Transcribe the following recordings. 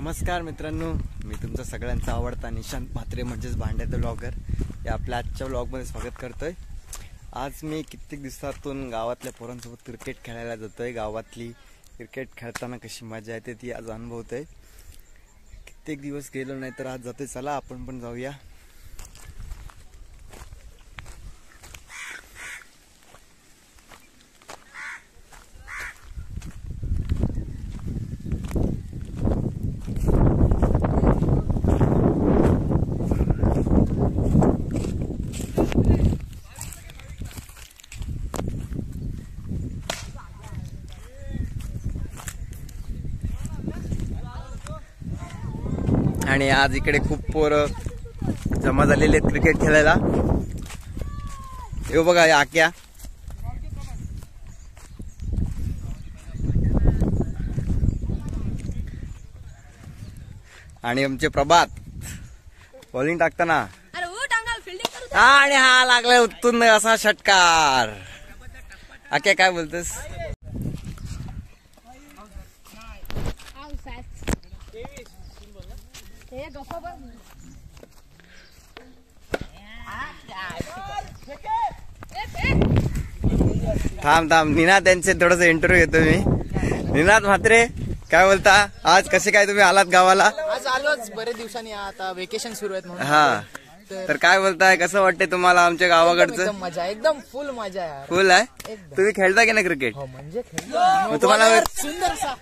नमस्कार मित्रांनो, मी तुमचा सगळ्यांचा आवडता निशांत म्हात्रे म्हणजेच भांड्याचा ब्लॉगर या आपल्या आजच्या ब्लॉगमध्ये स्वागत करतोय। आज मी कित्येक दिवसातून गावातल्या पोरांसोबत क्रिकेट खेळायला जातोय। गावातली क्रिकेट खेळताना कशी मजा येते ती आज अनुभवतोय। कित्येक दिवस गेलो नाही तर आज जातोय, चला आपण पण जाऊया। आणि आज इकडे खूप पोरं जमा झालेले आहेत क्रिकेट खेळायला। हे बघा या आक्या, आणि आमचे प्रभात बॉलिंग टाकताना आणि हा लागलाय उत्तुंग असा षटकार। आक्या काय बोलतोस? थांब निनाद यांचे थोडस इंटरव्ह्यू घेतो मी। निनाद म्हात्रे काय बोलता? आज कसे काय तुम्ही आलात गावाला? आज आलोच बरेच दिवसांनी, आता वेकेशन सुरू आहेत म्हणून। हा, तर काय बोलताय, कसं वाटते तुम्हाला आमच्या गावाकडचं? मजा, एकदम फुल मजा आहे। फुल आहे? तुम्ही खेळता की नाही क्रिकेट? हो म्हणजे खेळतो। तुम्हाला सुंदर सा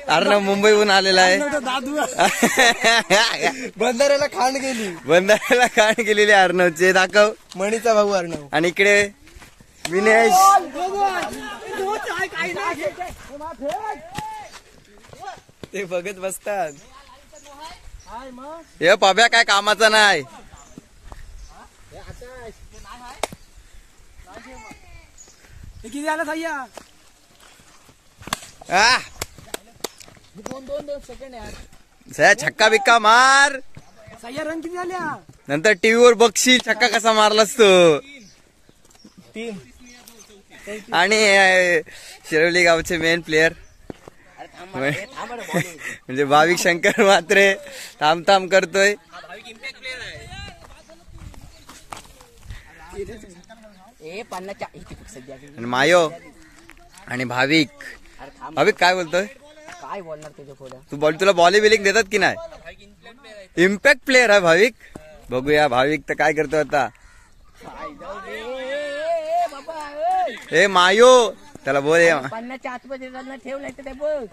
अर्णव मुंबईहून आलेला आहे। बंधाऱ्याला खांड गेलेली अर्णवचे दाखव, मणीचा भाऊ अर्णव। आणि इकडे विनेश, ते बघत बसतात। हे पाब्या काय कामाचा नाही। किती झालं सह्या? दोन सेकंड यार। छक्का बिक्का मार। सह्या रन किती झाल्या? नंतर टीव्हीवर बघशील छक्का कसा मारलास तो। 3 आणि शिरवली गावचे मेन प्लेयर म्हणजे भाविक शंकर म्हात्रे थांब करतोय। आणि मायो आणि भाविक काय बोलतोय? काय बोलणार तुझ्या पुढे? तुला बॉलिंग बिलिंग देतात की नाही? इम्पॅक्ट प्लेयर आहे भाविक। बघूया भाविक तर काय करतो आता। ए मायो त्याला बोल, 50च्या आतमध्ये ठेवलाय ते बघ,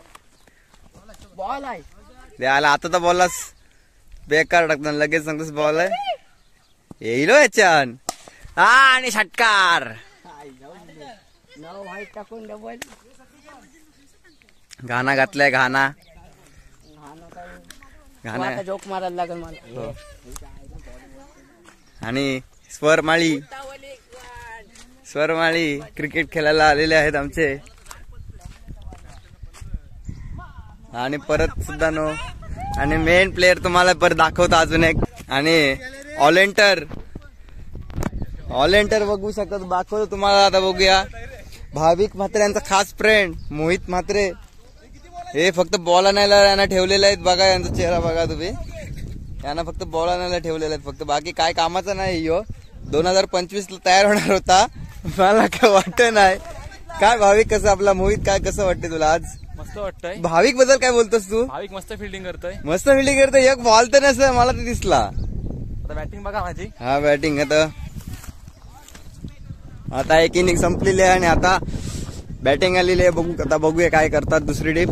बॉल आहे द्यायला। आता तर बॉललास बेकार टाकताना लगेच सांगतोस बॉल आहे, येईल याच्यान। आणि षटकार, टाकून डबल घाना घातलाय। घाना जोक मारायला लागल मला। आणि स्वरमाळी क्रिकेट खेळायला आलेले आहेत आमचे। आणि परत सुद्धा नो, आणि मेन प्लेयर तुम्हाला परत दाखवतो अजून एक। आणि ऑलेंटर बघू शकता, दाखवतो तुम्हाला आता। बघूया भाविक म्हात्रे यांचा खास फ्रेंड मोहित म्हात्रे, हे फक्त बॉल आणायला यांना ठेवलेले आहेत। बघा यांचा चेहरा बघा तुम्ही, यांना फक्त बॉल आणायला ठेवलेले आहेत फक्त, बाकी काय कामाचं नाही। 2025 ला तयार होणार होता, मला काय वाटत नाही। काय भाविक कसं, आपला मोहित काय कसं वाटतंय तुला आज? मस्त वाटतंय। भाविक बद्दल काय बोलतोस तू? भाविक मस्त फिल्डिंग करतोय। एक बॉल तर नसतं, मला ते दिसला। आता बॅटिंग बघा माझी। हा बॅटिंग आता एक इनिंग संपलेली आहे आणि आता बॅटिंग आलेली आहे। आता बघूया काय करतात दुसरी टीम।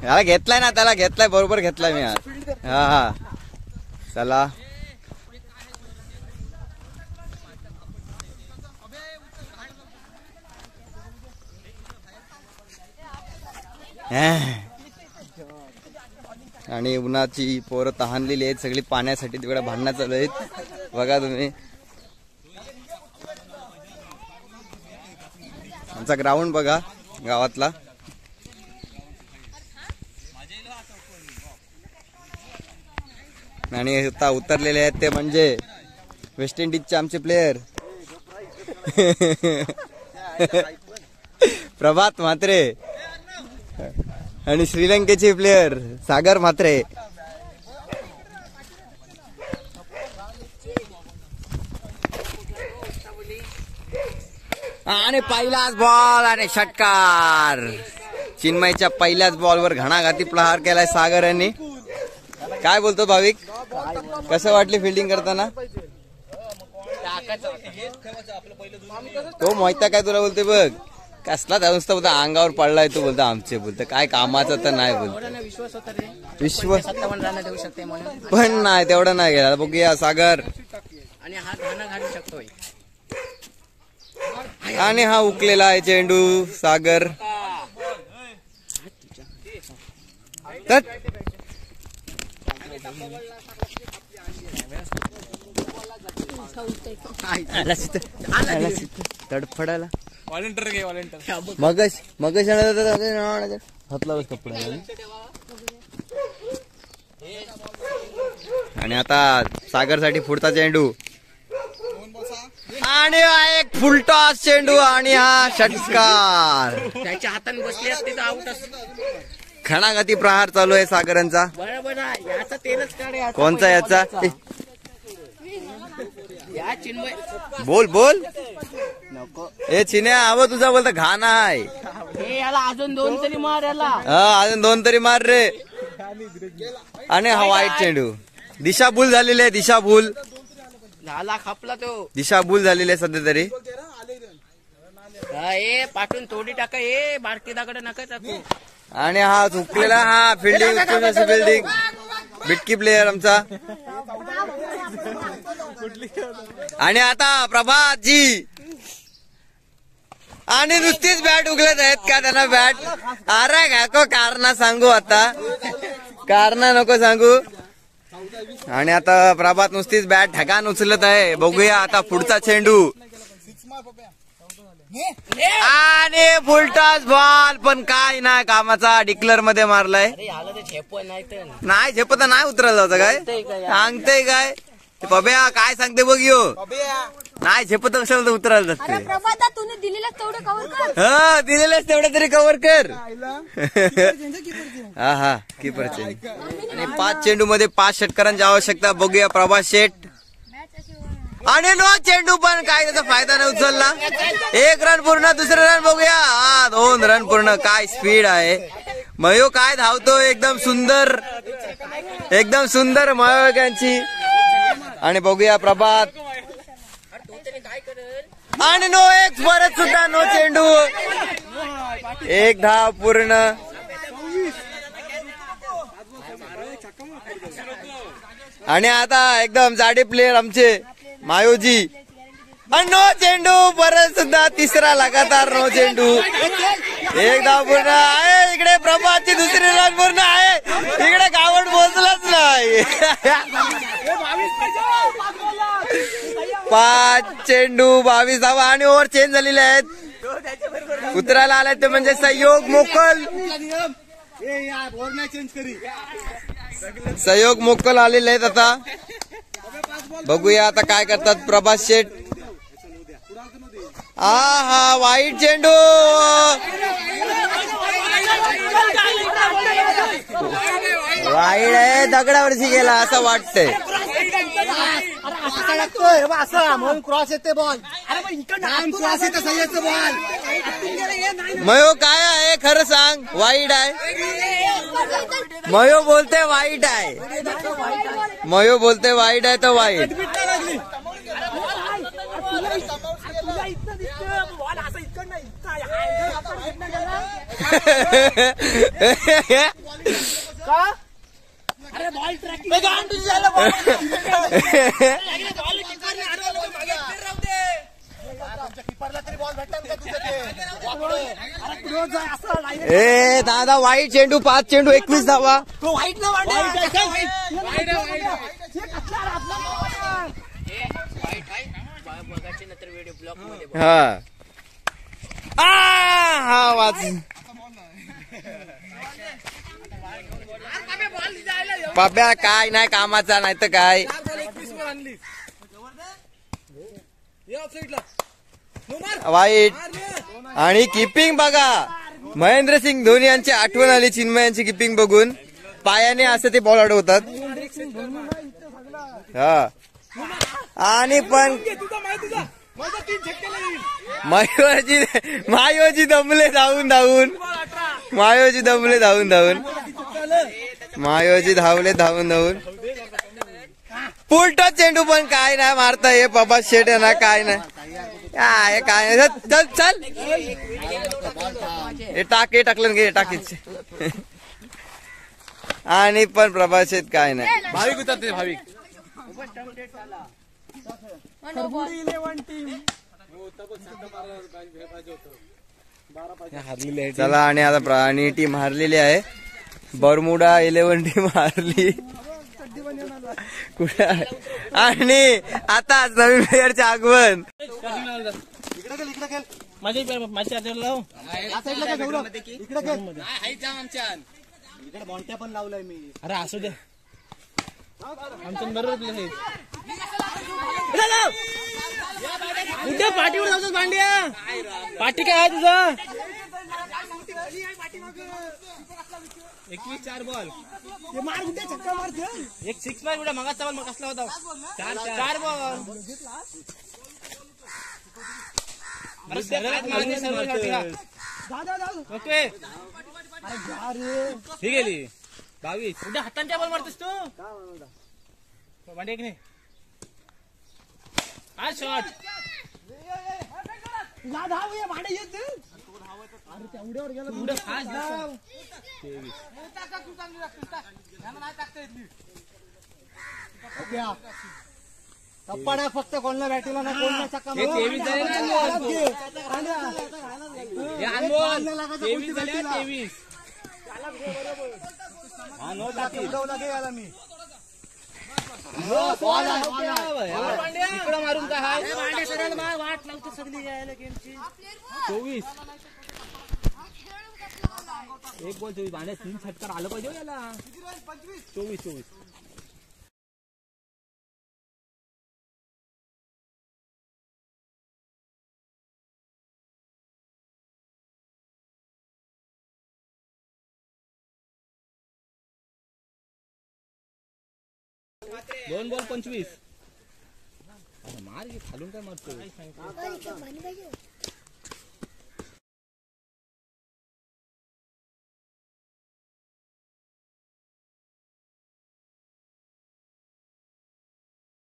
याला घेतलाय ना, त्याला घेतलाय, बरोबर घेतलाय मी आज। हा चला आणि उन्हाची पोरं तहानलेली आहेत सगळी पाण्यासाठी, तिकडे भांडणं चालू आहेत बघा तुम्ही। आमचा ग्राउंड बघा गावातला। आणि आता उतरलेले आहेत ते म्हणजे वेस्ट इंडिजचे आमचे प्लेयर प्रभात म्हात्रे आणि श्रीलंकेचे प्लेयर सागर म्हात्रे. आणि पहिलाच बॉल आणि षटकार. चिन्मयच्या पहिल्याच बॉलवर घणाघाती प्रहार केलाय सागर यांनी. काय बोलतो भाविक, कसं वाटली फिल्डिंग करताना? तो मोहिता काय तुला बोलते बघ, कसला नुसतं बोलता अंगावर पडलाय तो, बोलता आमचे बोलतं काय कामाचं तर नाही बोलतो. विश्वास पण नाही तेवढं नाही गेला. बघूया सागर आणि हा घाणा घालू शकतोय. आणि हा उकलेला आहे चेंडू सागर. तडफडायला व्हॉलेंटियर घे व्हॉलेंटियर. मगच हातला कपडा. आणि आता सागर साठी पुढचा चेंडू आणि एक फुलटॉस चेंडू आणि हा षटकार. त्याच्या हाताने बसले असते तर आउट असत. खणाघाती प्रहार चालू आहे सागरांचा. बरोबर आहे. याचा तेलच काढे. कोणचा याचा? या चिन्मय बोल बोल. नको ए चिन्या हवं तुझा बोलता घाण आहे. हे याला अजून 2 तरी मार याला. हा अजून 2 तरी मार रे. आणि हा वाईट चेंडू. दिशाभूल झालेली आहे. दिशाभूल झाला खपला तो. दिशाभूल झालेली आहे सध्या तरी. ए पाठून तोडी टाका. ए बारकी दाकडे नका टाकू. आणि हा चुकलेला हा फिल्डिंग फिल्डिंग बिटकी प्लेयर आमचा. आणि आता प्रभातजी आणि नुसतीच बॅट उगलत आहेत का त्यांना बॅट. अरे घ्याको कारणा सांगू आता, कारणा नको सांगू. आणि आता प्रभात नुसतीच बॅट ढगान उचलत आहे. बघूया आता पुढचा चेंडू आणि फुलटॉस बॉल पण काय नाही कामाचा. डिक्लर मध्ये मारलाय. नाही झेपत नाही उतरायला होतं काय सांगतेय काय पब्या काय सांगते बघ यो. नाही झेपत कशाला उतरायला जाते. दिलेलंच तेवढं तरी कव्हर कर. हा हा कीपरचे. आणि 5 चेंडू मध्ये 5 षटकारांची आवश्यकता. बघूया प्रभात शेठ. आणि 9 चेंडू पण काय त्याचा फायदा नाही उचलला. 1 रन पूर्ण. दुसरं रन बघूया. 2 रन पूर्ण. काय स्पीड आहे. मयो काय धावतो एकदम सुंदर, एकदम सुंदर मयोगांची. आणि बघूया प्रभात. आणि 1 परत सुद्धा 9 चेंडू. 1 धाव पूर्ण. आणि आता एकदम जाडे प्लेयर आमचे मायोजी. आणि 9 चेंडू परत सुद्धा. तिसरा लगातार 9 चेंडू. 1 धाव पूर्ण आहे. इकडे प्रभातची दुसरी रन पूर्ण आहे. इकडे गावड पोहोचलाच नाही. 5 चेंडू 22 धावा. आणि ओव्हर चेंज झालेले आहेत. उतरायला आलाय ते म्हणजे सहयोग मोकल. सहयोग मोकल आलेले आहेत. आता बघूया आता काय करतात प्रभात शेठ. हा वाईट चेंडू. वाईट आहे. दगडावरची गेला असं वाटतंय. म्हणून क्रॉस येते बॉल. क्रॉस येते सह्याचं बॉल. मयो काय आहे खरं सांग. वाईट आहे. मयो बोलते वाईट आहे. मयो बोलते वाईट आहे तर वाईट. अरे बॉल ट्रॅकिंग ए दादा वाईट चेंडू. 5 चेंडू 21 धावा. हा हा वाच. पाप्या काय नाही कामाचा नाही तर काय. वाईट. आणि किपिंग बघा, महेंद्रसिंग धोनी यांची आठवण आली चिन्मयांची किपिंग बघून. पायाने असं ते बॉल अडवतात. हा आणि पण मायोजी दमले धावून धावून. मायोजी दमले धावून धावून. मायोजी धावले धावून धावून. पुलटा चेंडू पण काय नाही मारता ये बाबा शेट ना काय नाही काय नाही. चल चल हे टाकलं घे टाकीच. आणि पण प्रभा शेट काय नाही. भाविक होतात ते भाविक. चला आणि आता आणि टीम हारलेली आहे. बर्मुडा 11 टीम हारली. कुठे आणि आता नवीन प्लेअरचे आगमन. पण लावलाय मी. अरे असू दे आमच्या बरोबर पाठीवर जाऊच भांड्या. पाठी काय आहे तुझं. 21 4 बॉल. छक्का मारतो. एक 6 मार उड्या मगाचा बॉल मग कसला होता. 4 बॉल. ओके ही गेली 22. उद्या हातांच्या बॉल मारतोस तू. भांडे की नाही. हा शॉट. भांडे येत तेवढ्यावर गेलं. टप्पाडा फक्त कोणला बॅटीला ना कोणला चक्का. 23 मारून काय वाट लावतो सगळी यायला गेमची. 24 एक बॉल 24 भांड्या 3 षटकार आलं पाहिजे याला. 24 2 बॉल 25. मार की खालून काय मारतो.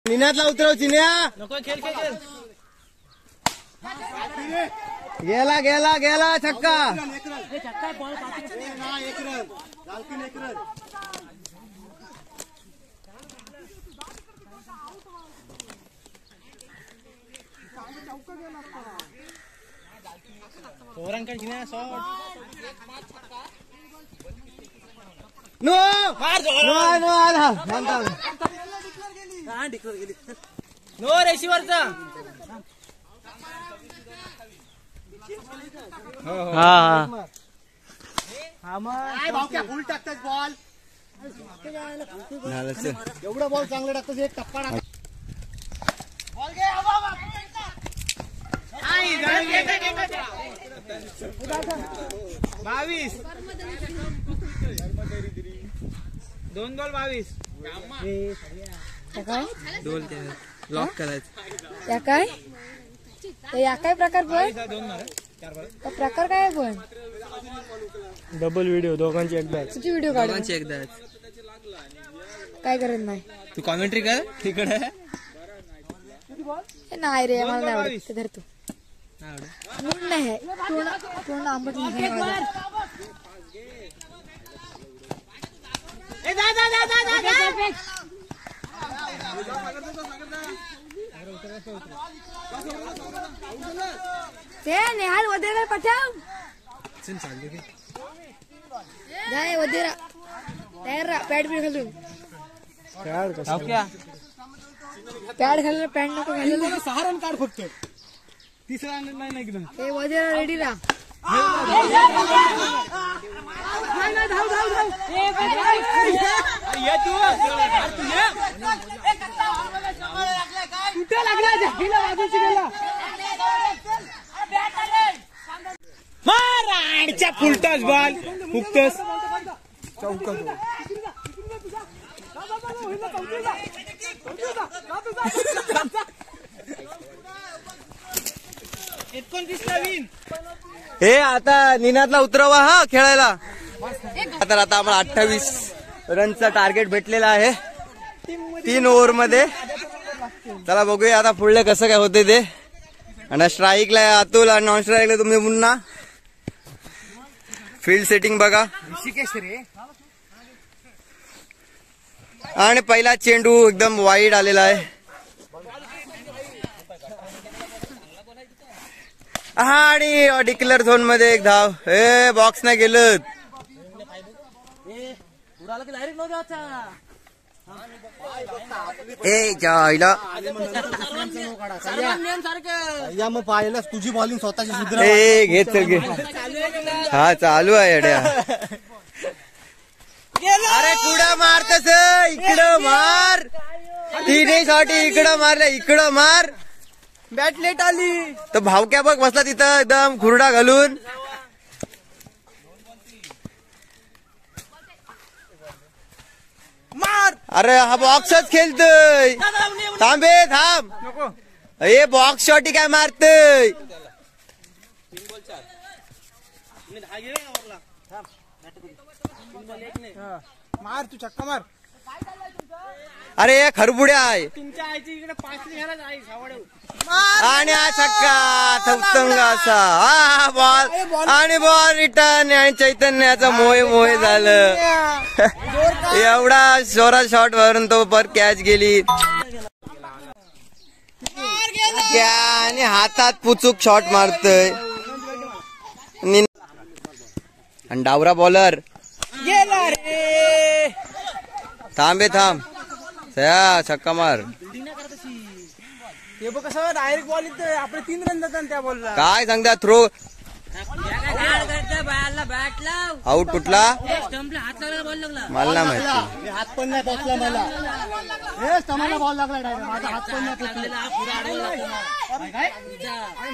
निनादला उतरव चिन्या. नको खेळ खेळ खेळ. गेला गेला गेला छक्का. पोरांकडे शॉट. नो नो नो आला. नो रेशीवरचा. फुल टाकतात बॉल. एवढा बॉल चांगला टाकतो. एक टप्पा टाक. 22 2 बॉल 22. लॉक करायचं. या काय प्रकार पण. 2 मार 4 बॉल. प्रकार काय पण. डबल व्हिडिओ दोघांची एकदाच. तुझी व्हिडिओ काढ. एकदा काय करत नाही. तू कॉमेंट्री कर तिकडे. नाही रे मला नाही आवडत. ते धर तू. म्हणून नाही पूर्ण आंबट ते नेहाल वदेरा पाठव. नाही वदेरा तयार पॅड बी घालून. पॅड घालून पॅन्ट नको घालून. सहारण काढ फक्त. तिसरा नाही एकदम. ते वदेरा रेडी राहा. ये तू कुठे लागला झाकीला बाजूची गेला माराडच्या फुलटस बॉल हुकतस चौकत 29ला विन. हे आता निनादला उतरवा हा खेळायला. तर आता आम्हाला 28 रनचा टार्गेट भेटलेला आहे 3 ओव्हर मध्ये. चला बघूया आता पुढले कसं काय होते ते. आणि स्ट्राईकला अतुल आणि नॉन स्ट्राईकला तुम्ही पुन्हा फील्ड सेटिंग बघा. आणि पहिला चेंडू एकदम वाईड आलेला आहे. आणि डिक्लेअर झोन मध्ये एक धाव. हे बॉक्स नाही गेलं. पाहिलं तुझी बॉलिंग स्वतःची सुधार. घे चल घे. हा चालू आहे अड्या. अरे कुठं मारतस इकडं मार. तिन्ही शॉट इकडं मारले इकडं मार. बॅट लेट आली तर भावक्या बघ बसला तिथं एकदम खुरडा घालून. मार. अरे हा बॉक्सच खेळतोय. थांबे थांब. हे बॉक्स शॉटी काय मारतय. मार तू चक्का मार. अरे खरबुड्या आहे तुमच्या आईची इकडे 5 घ्यायला आई सावडे. आणि हा छक्का उत्तंग असा. हा बॉल आणि बॉल रिटर्न. आणि चैतन्याचा मोहे झालं. एवढा जोरात शॉट वरून तो पर कॅच गेली. आणि हातात पुचूक शॉट मारतोय. आणि डावरा बॉलर गेला रे. थांबे थांब. छक्का मार. ते बघ कसं डायरेक्ट बॉल येतोय. आपले 3 रन जातात त्या बॉलला. काय सांगता थ्रो आउट कुठला मला नाही माहिती. हात पण नाही पोचला मला. हे स्टंपला बॉल लागला डायरेक्ट. माझा हात पण नाही पोचला.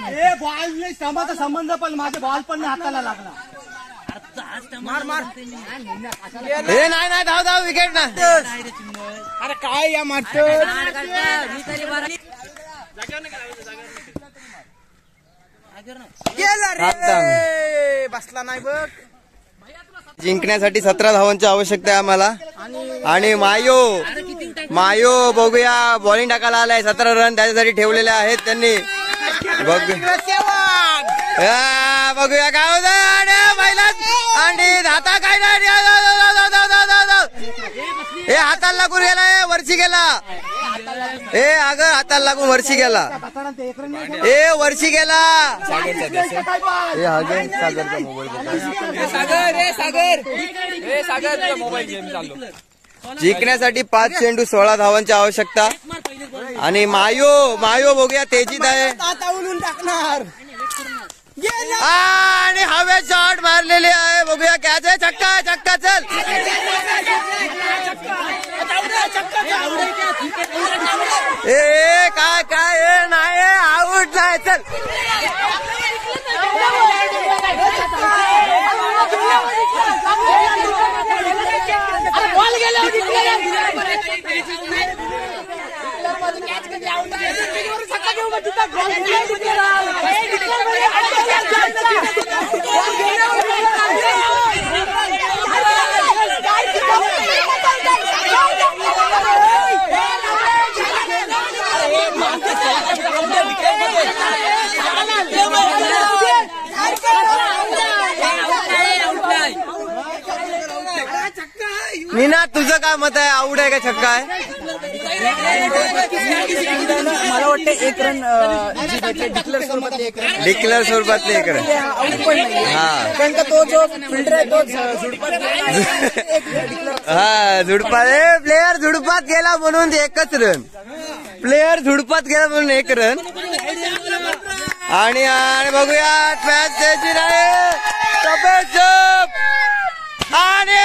हे बॉल नाही स्टंपाचा संबंध पण माझा बॉल पण नाही हाताला लागला. मार मार. हे नाही धाव विकेट ना. अरे काय या मारतो. बसला नाही बघ. जिंकण्यासाठी 17 धावांची आवश्यकता आहे आम्हाला. आणि मायो बघूया बॉलिंग टाकायला आलाय. 17 रन त्याच्यासाठी ठेवलेले आहेत त्यांनी. बघूया काय होतं. आणि धाता काय हे हाताला लागून गेला. वरची गेला. हे अगं हाताला लागून वरची गेला. हे वरची गेला. सागरचा मोबाईल. जिंकण्यासाठी 5 चेंडू 16 धावांची आवश्यकता. आणि मायो बघूया तेजीत आहे. टाकणार. आणि हवे शॉट मारलेले आहे. बघूया कॅच आहे. छक्का चल. ए काय नाही आउट नाही. चल नीना तुझं काय मत आहे. आउट आहे का छक्का आहे. मला वाटतं 1 रन डिक्लेअर स्वरूपातले 1 रन. डिक्लेअर स्वरूपातले 1 रन. हा कारण का तो जो फिल्डर आहे तो झुडपात प्लेयर झुडपात गेला म्हणून 1च रन. प्लेयर झुडपात गेला म्हणून 1 रन. आणि बघूया मॅच त्याची नाही. आणि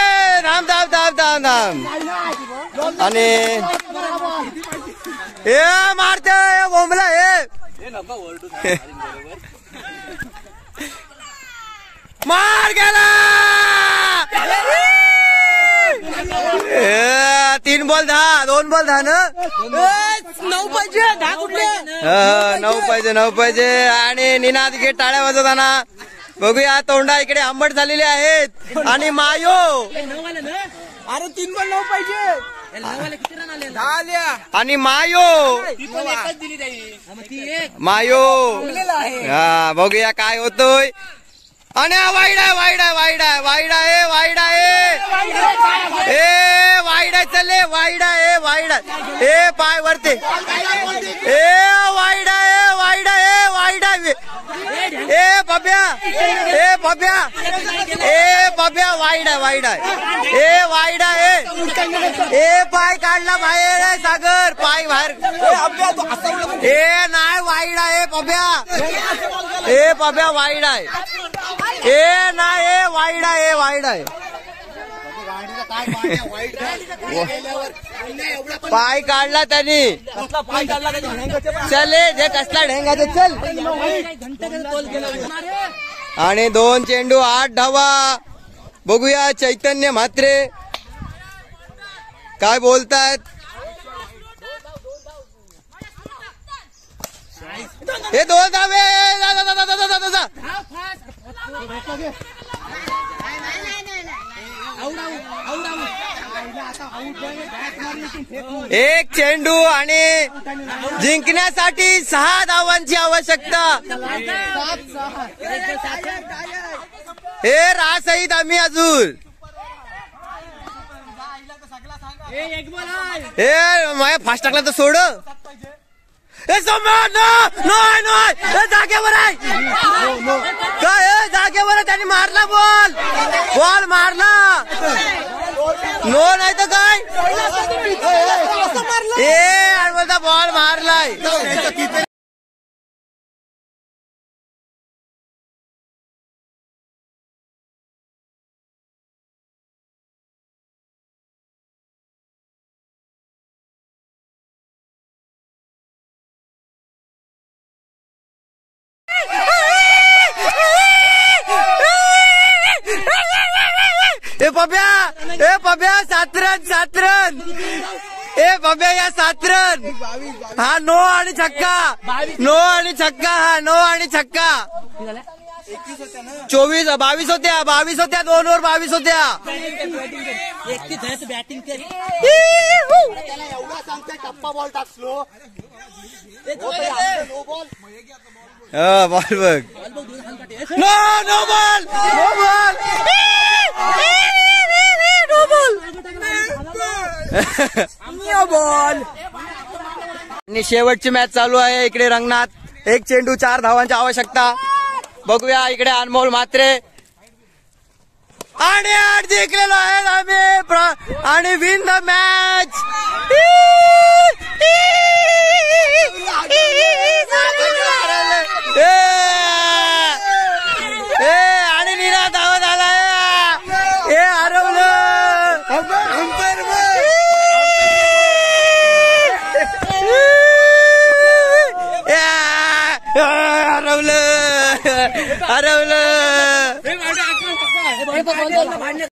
थांब थांब थांब थांब थांब आणि हे मारते बोंबला हे मार गेला 3 बॉल 10 2 बॉल 10 ना 9 पाहिजे 10 कुठले 9 पाहिजे आणि निनाद घे टाळ्या वाजवताना बघूया तोंडा इकडे आंबट झालेले आहेत आणि मायो अरे 3 बॉल 9 पाहिजे किती रन आले आणि मायो मायो हा बघूया काय होतोय आणि वाईड आहे वाईड आहे वाईड आहे वाईड आहे वाईड आहे ए वाईड आहे चले वाईड आहे वाईड आहे ए पाय वरते ए वाईड आहे वाईड आहे वाईड आहे ए पब्या ए पब्या ए पब्या वाईड आहे वाईड आहे ए वाईड आहे ए पाय काढला बाहेर आहे सागर पाय बाहेर ए नाही वाईड आहे पब्या ए पब्या वाईड आहे ए नाही ए वाईड आहे वाईड आहे पाय काढला त्यांनी चल जे कसला ढेंगाचे चल आणि 2 चेंडू 8 धावा बघूया चैतन्य म्हात्रे काय बोलतायत हे 2 धावे एक चेंडू आणि जिंकण्यासाठी 6 धावांची आवश्यकता हे रासहित आम्ही अजून हे माझ्या फास्ट टाकला तर सोड हे जागेवर आहे काय जागेवर त्यांनी मारला बॉल बॉल मारला नो नाही तर काय ए बोलता बॉल मारलाय ए पब्या 7 रन ए पब्या या 7 रन हा नो आणि छक्का नो आणि छक्का हा नो आणि छक्का 22 होत्या 2 ओव्हर 22 होत्या बॅटिंग टप्पा बॉल टाक स्लो बॉल बघ नो बॉल आणि शेवटची मॅच चालू आहे इकडे रंगनाथ 1 चेंडू 4 धावांची आवश्यकता बघूया इकडे अनमोल म्हात्रे आणि 8 जिंकलेलो आहे आम्ही आणि विन द मॅच आणि नीरा धावा झालाय हे हरवलं हरवलं